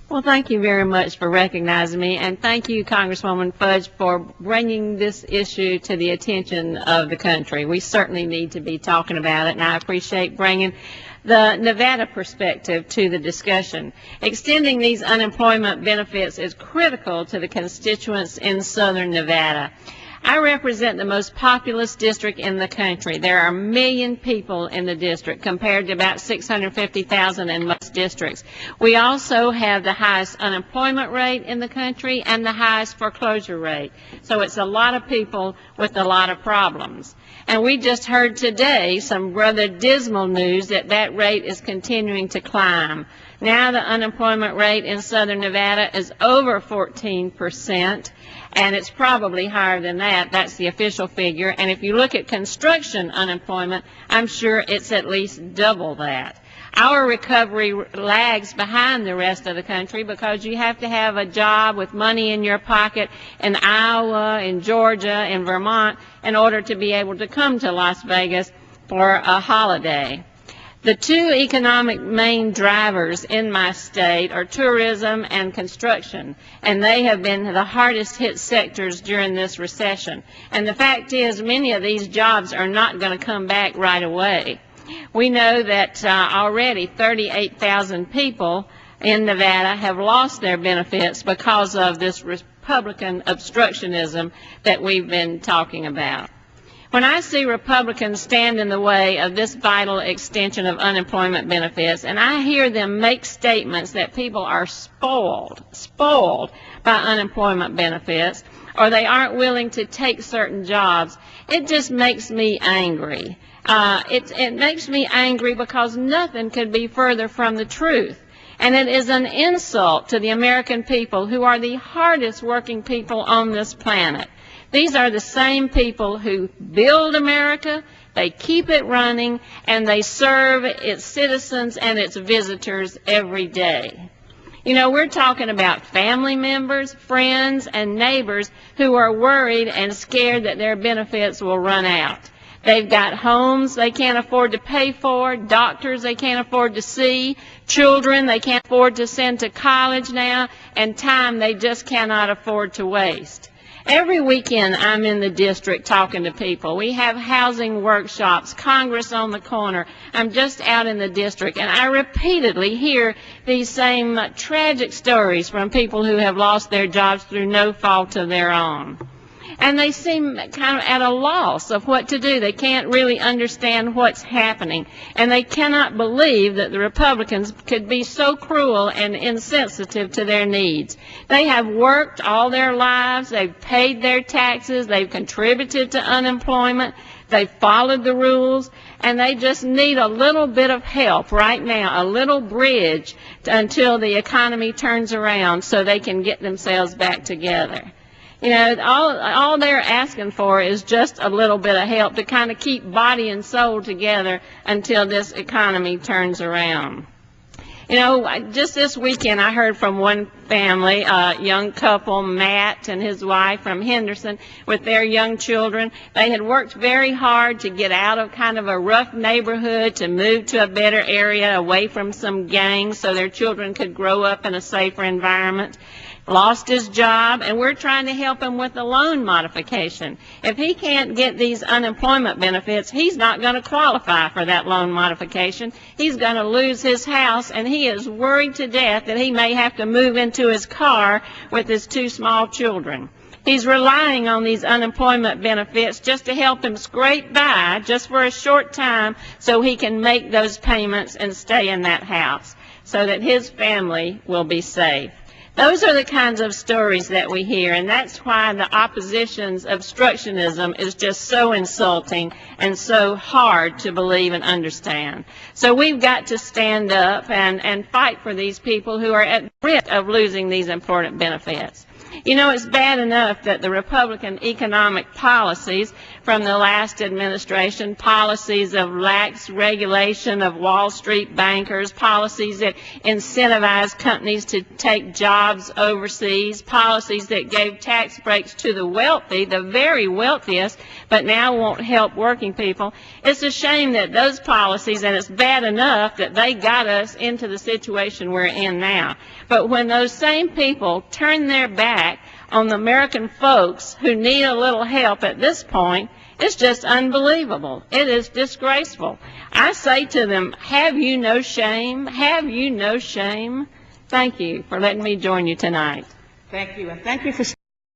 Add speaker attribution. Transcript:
Speaker 1: Well, thank you very much for recognizing me, and thank you, Congresswoman Fudge, for bringing this issue to the attention of the country. We certainly need to be talking about it, and I appreciate bringing the Nevada perspective to the discussion. Extending these unemployment benefits is critical to the constituents in southern Nevada. I represent the most populous district in the country. There are 1 million people in the district compared to about 650,000 in most districts. We also have the highest unemployment rate in the country and the highest foreclosure rate. So it's a lot of people with a lot of problems. And we just heard today some rather dismal news that that rate is continuing to climb. Now the unemployment rate in southern Nevada is over 14%, and it's probably higher than that. That's the official figure. And if you look at construction unemployment, I'm sure it's at least double that. Our recovery lags behind the rest of the country because you have to have a job with money in your pocket in Iowa, in Georgia, in Vermont in order to be able to come to Las Vegas for a holiday. The two economic main drivers in my state are tourism and construction, and they have been the hardest hit sectors during this recession. And the fact is, many of these jobs are not going to come back right away. We know that already 38,000 people in Nevada have lost their benefits because of this Republican obstructionism that we've been talking about. When I see Republicans stand in the way of this vital extension of unemployment benefits, and I hear them make statements that people are spoiled by unemployment benefits, or they aren't willing to take certain jobs, it just makes me angry. It makes me angry because nothing could be further from the truth. And it is an insult to the American people, who are the hardest working people on this planet. These are the same people who build America, they keep it running, and they serve its citizens and its visitors every day. You know, we're talking about family members, friends, and neighbors who are worried and scared that their benefits will run out. They've got homes they can't afford to pay for, doctors they can't afford to see, children they can't afford to send to college now, and time they just cannot afford to waste. Every weekend I'm in the district talking to people. We have housing workshops, Congress on the corner. I'm just out in the district, and I repeatedly hear these same tragic stories from people who have lost their jobs through no fault of their own. And they seem kind of at a loss of what to do. They can't really understand what's happening. And they cannot believe that the Republicans could be so cruel and insensitive to their needs. They have worked all their lives. They've paid their taxes. They've contributed to unemployment. They've followed the rules. And they just need a little bit of help right now, a little bridge until the economy turns around so they can get themselves back together. You know, all they're asking for is just a little bit of help to kind of keep body and soul together until this economy turns around. You know, just this weekend I heard from one family, a young couple, Matt and his wife from Henderson, with their young children. They had worked very hard to get out of kind of a rough neighborhood, to move to a better area away from some gangs so their children could grow up in a safer environment. Lost his job, and we're trying to help him with a loan modification. If he can't get these unemployment benefits, he's not going to qualify for that loan modification. He's going to lose his house, and he is worried to death that he may have to move into his car with his 2 small children. He's relying on these unemployment benefits just to help him scrape by just for a short time so he can make those payments and stay in that house so that his family will be safe. Those are the kinds of stories that we hear, and that's why the opposition's obstructionism is just so insulting and so hard to believe and understand. So we've got to stand up and fight for these people who are at risk of losing these important benefits. You know, it's bad enough that the Republican economic policies from the last administration, policies of lax regulation of Wall Street bankers, policies that incentivize companies to take jobs overseas, policies that gave tax breaks to the wealthy, the very wealthiest, but now won't help working people. It's a shame that those policies, and it's bad enough that they got us into the situation we're in now. But when those same people turn their back on the American folks who need a little help at this point, it's just unbelievable. It is disgraceful. I say to them, have you no shame? Have you no shame? Thank you for letting me join you tonight.
Speaker 2: Thank you, and thank you for